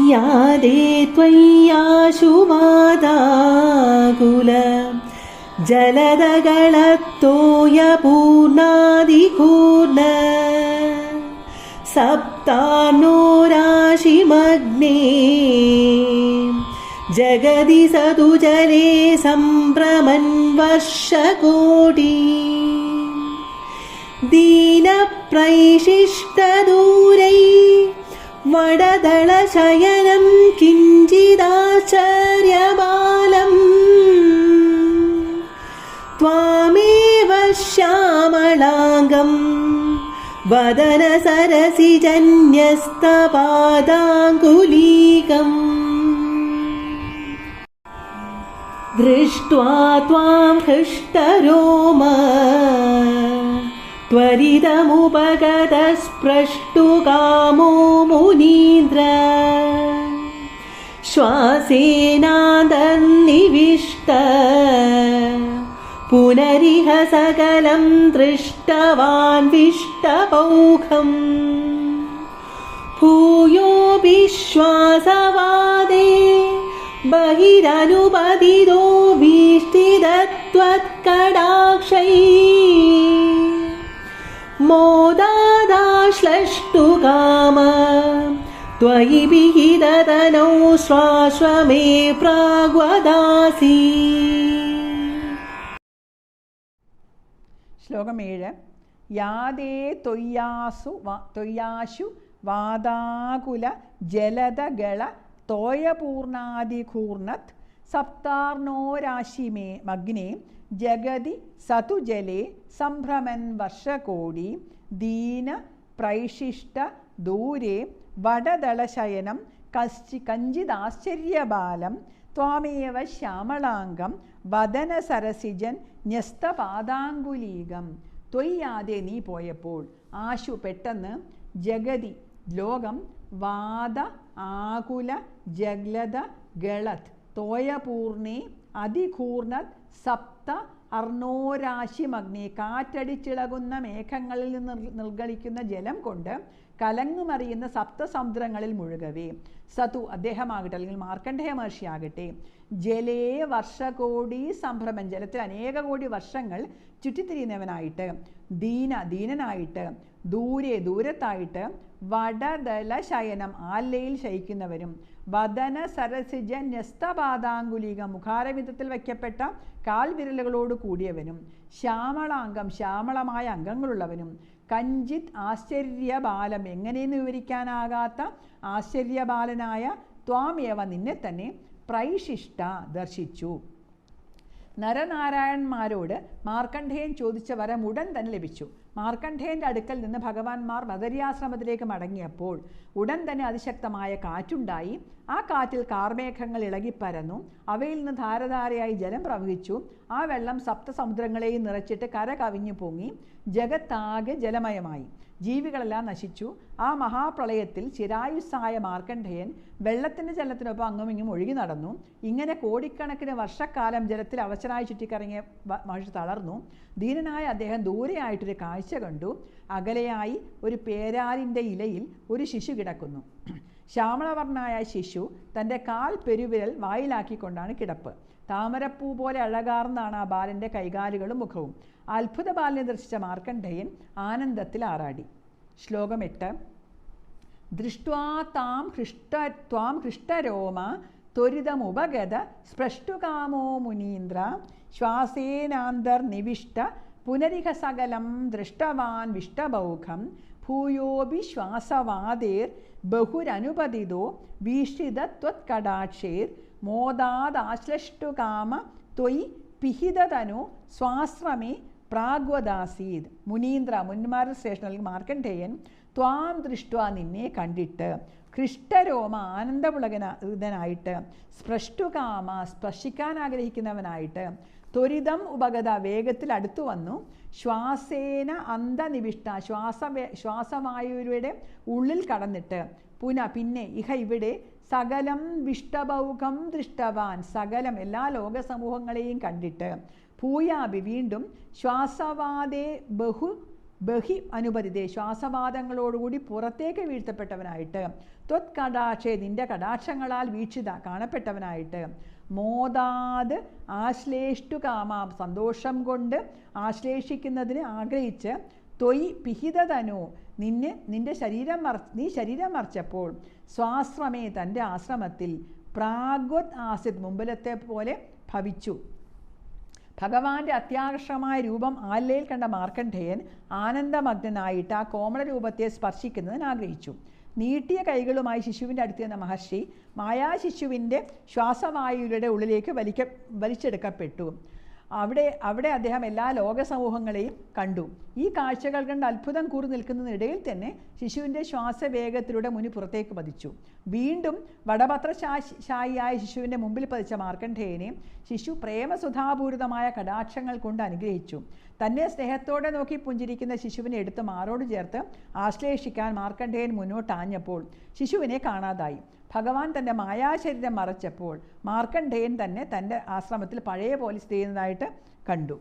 യാദേ ത്വയ്യാശുവാദാകുല ജലദകളത്തോയ പൂർണാദികൂർണ സപ്താർണോ രാശിമഗ്നേ ജഗതി സതുജലേ സംഭ്രമൻ വർഷകോടി ദീനപ്രൈശിഷ്ടദൂരൈ വടദളശയനം കിഞ്ചിദാശ്ചര്യബാലം ത്വാമേവ ശ്യാമളാംഗം വദനസരസിജന്യസ്തപാദാംഗുലീകം ദൃഷ്ട്വാ ത്വാം ഹൃഷ്ടരോമാ ത്വരിതമുപഗതസ്പൃഷ്ടുകാമോ മുനീന്ദ്ര ശ്വാസേനാന്തർനിവിഷ്ട പുനരിഹ സകലം ദൃഷ്ടവാൻ വിഷ്ടപൗഖം ഭൂയോപി ശ്വാസവാദേ ബഹിരനുപതിതോ വീഷ്ടിതത്വത്കടാക്ഷൈ മോദാദാശ്ലഷ്ടുകാമ ത്വയി വിഹിതതനോ ശ്വാശ്വമേ പ്രാഗ്വദാസി. ശ്ലോകം 7. യാദേ ത്വയ്യാശു വാദാകുല ജലദഗള തോയപൂർണാദികൂർണത് സപ്താർണോ രാശിമേ മഗ്നേ ജഗതി സതുജലേ സംഭ്രമൻ വർഷകോടി ദീന പ്രൈശിഷ്ട ദൂരേ വടദളശയനം കഞ്ചിദാശ്ചര്യബാലം ത്വാമേവ ശ്യാമളാംഗം വദനസരസിജൻ ന്യസ്തപാദാംഗുലീകം. ത്വയ്യാതെ നീ പോയപ്പോൾ ആശു പെട്ടെന്ന് ജഗതി ലോകം വാദ ആകുല ജഗ്ലത ഗളത് തോയപൂർണേ അതികൂർണത് സപ്ത അർണോരാശിമഗ്നി കാറ്റടിച്ചിളകുന്ന മേഘങ്ങളിൽ നിന്ന് നിർഗളിക്കുന്ന ജലം കൊണ്ട് കലങ്ങുമറിയുന്ന സപ്തസമുദ്രങ്ങളിൽ മുഴുകവേ സതു അദ്ദേഹമാകട്ടെ അല്ലെങ്കിൽ മാർക്കണ്ഡേയ മഹർഷിയാകട്ടെ ജലേ വർഷകോടി സംഭ്രമൻ ജലത്തിൽ അനേക കോടി വർഷങ്ങൾ ചുറ്റിത്തിരിയുന്നവനായിട്ട് ദീനനായിട്ട് ദൂരത്തായിട്ട് വടദല ശയനം ആല്ലയിൽ ശയിക്കുന്നവരും വദന സരസിജ ന്യസ്തപാദാംഗുലീകം മുഖാരവിധത്തിൽ വയ്ക്കപ്പെട്ട കാൽവിരലുകളോട് കൂടിയവനും ശ്യാമളാംഗം ശ്യാമളമായ അംഗങ്ങളുള്ളവനും കഞ്ചിത് ആശ്ചര്യബാലം എങ്ങനെയെന്ന് വിവരിക്കാനാകാത്ത ആശ്ചര്യബാലനായ ത്വാമേവ നിന്നെ തന്നെ പ്രൈശിഷ്ട ദർശിച്ചു. നരനാരായണന്മാരോട് മാർക്കണ്ഡേയൻ ചോദിച്ച വരം ഉടൻ തന്നെ ലഭിച്ചു. മാർക്കണ്ഡേയൻ്റെ അടുക്കൽ നിന്ന് ഭഗവാൻമാർ ബദരിയാശ്രമത്തിലേക്ക് മടങ്ങിയപ്പോൾ ഉടൻ തന്നെ അതിശക്തമായ കാറ്റുണ്ടായി. ആ കാറ്റിൽ കാർമേഘങ്ങൾ ഇളകിപ്പരന്നു. അവയിൽ നിന്ന് ധാരധാരയായി ജലം പ്രവഹിച്ചു. ആ വെള്ളം സപ്തസമുദ്രങ്ങളെയും നിറച്ചിട്ട് കര കവിഞ്ഞു പൊങ്ങി ജഗത്താകെ ജലമയമായി. ജീവികളെല്ലാം നശിച്ചു. ആ മഹാപ്രളയത്തിൽ ചിരായുസ്സായ മാർക്കണ്ഡേയൻ വെള്ളത്തിൻ്റെ ജലത്തിനൊപ്പം അങ്ങുമിങ്ങും ഒഴുകി നടന്നു. ഇങ്ങനെ കോടിക്കണക്കിന് വർഷക്കാലം ജലത്തിൽ അവശനായി ചുറ്റിക്കറങ്ങിയ മഹർഷി തളർന്നു. ദീനനായ അദ്ദേഹം ദൂരെയായിട്ടൊരു കാഴ്ച കണ്ടു. അകലെയായി ഒരു പേരാലിൻ്റെ ഇലയിൽ ഒരു ശിശു കിടക്കുന്നു. ശ്യാമളവർണ്ണായ ശിശു തൻ്റെ കാൽ പെരുവിരൽ വായിലാക്കിക്കൊണ്ടാണ് കിടപ്പ്. താമരപ്പൂ പോലെ അഴകാർന്നാണ് ആ ബാലൻ്റെ കൈകാലുകളും മുഖവും. അത്ഭുത ബാലനെ ദർശിച്ച മാർക്കണ്ഡേയൻ ആനന്ദത്തിൽ ആറാടി. ശ്ലോകം 8. ദൃഷ്ട്വാ ത്വാം ഹൃഷ്ടരോമ ത്വരിതമുപഗത സ്പൃഷ്ടുകാമോ മുനീന്ദ്ര ശ്വാസേനാന്തർനിവിഷ്ട പുനരിഹ സകലം ദൃഷ്ടവാൻ വിഷ്ടബൗഖം ഭൂയോപി ശ്വാസവാദേർ ബഹുരനുപതിതോ വീക്ഷിതത്വത്കടാക്ഷേർ മോദാദാശ്ലഷ്ടുകാമ ത്വയി പിഹിതതനു സ്വാശ്രമേ പ്രാഗ്വദാസീത്. മുനീന്ദ്ര മുന്മാരുടെ ശ്രേഷ്ഠൻ അല്ലെങ്കിൽ മാർക്കണ്ഡേയൻ ത്വാം ദൃഷ്ട്വ നിന്നെ കണ്ടിട്ട് ഹൃഷ്ടരോമ ആനന്ദപുളകനായിട്ട് സ്പൃഷ്ടുകാമ സ്പർശിക്കാൻ ആഗ്രഹിക്കുന്നവനായിട്ട് ത്വരിതം ഉപഗത വേഗത്തിൽ അടുത്തു വന്നു ശ്വാസേന അന്തനിവിഷ്ട ശ്വാസവായുവിയുടെ ഉള്ളിൽ കടന്നിട്ട് പിന്നെ ഇഹ ഇവിടെ സകലം വിഷ്ടബൗഖം ദൃഷ്ടവാൻ സകലം എല്ലാ ലോകസമൂഹങ്ങളെയും കണ്ടിട്ട് ഭൂയാബി വീണ്ടും ശ്വാസവാദേ ബഹി അനുപതിതേ ശ്വാസവാദങ്ങളോടുകൂടി പുറത്തേക്ക് വീഴ്ത്തപ്പെട്ടവനായിട്ട്, ത്വത്കടാക്ഷേ നിന്റെ കടാക്ഷങ്ങളാൽ വീക്ഷിത കാണപ്പെട്ടവനായിട്ട്, മോദാത് ആശ്ലേഷ്ടു കാമാം സന്തോഷം കൊണ്ട് ആശ്ലേഷിക്കുന്നതിന് ആഗ്രഹിച്ച്, ത്വയി പിഹിതതനു നിന്റെ നീ ശരീരം മറിച്ചപ്പോൾ, സ്വാശ്രമേ തൻ്റെ ആശ്രമത്തിൽ, പ്രാഗ്വത് ആസിത് മുമ്പിലത്തെ പോലെ ഭവിച്ചു. ഭഗവാന്റെ അത്യാകർഷമായ രൂപം ആലയിൽ കണ്ട മാർക്കണ്ഡേയൻ ആനന്ദമഗ്നനായിട്ട് ആ കോമള രൂപത്തെ സ്പർശിക്കുന്നതിന് ആഗ്രഹിച്ചു. നീട്ടിയ കൈകളുമായി ശിശുവിൻ്റെ അടുത്ത് നിന്ന മഹർഷി മായാശിശുവിൻ്റെ ശ്വാസവായുവിയുടെ ഉള്ളിലേക്ക് വലിച്ചെടുക്കപ്പെട്ടു. അവിടെ അദ്ദേഹം എല്ലാ ലോകസമൂഹങ്ങളെയും കണ്ടു. ഈ കാഴ്ചകൾ കണ്ട് അത്ഭുതം കൂറി നിൽക്കുന്നതിനിടയിൽ തന്നെ ശിശുവിൻ്റെ ശ്വാസവേഗത്തിലൂടെ മുനി പുറത്തേക്ക് പതിച്ചു. വീണ്ടും വടപത്രശായിയായ ശിശുവിൻ്റെ മുമ്പിൽ പതിച്ച മാർക്കണ്ഡേയനെ ശിശു പ്രേമസുധാപൂരിതമായ കടാക്ഷങ്ങൾ കൊണ്ട് അനുഗ്രഹിച്ചു. തന്നെ സ്നേഹത്തോടെ നോക്കി പുഞ്ചിരിക്കുന്ന ശിശുവിനെ എടുത്ത് മാറോട് ചേർത്ത് ആശ്ലേഷിക്കാൻ മാർക്കണ്ഡേയൻ മുന്നോട്ടാഞ്ഞപ്പോൾ ശിശുവിനെ കാണാതായി. ഭഗവാൻ തൻ്റെ മായാശരീരം മറച്ചപ്പോൾ മാർക്കണ്ഡേയൻ തന്നെ തൻ്റെ ആശ്രമത്തിൽ പഴയ പോലെ ചെയ്യുന്നതായിട്ട് കണ്ടു.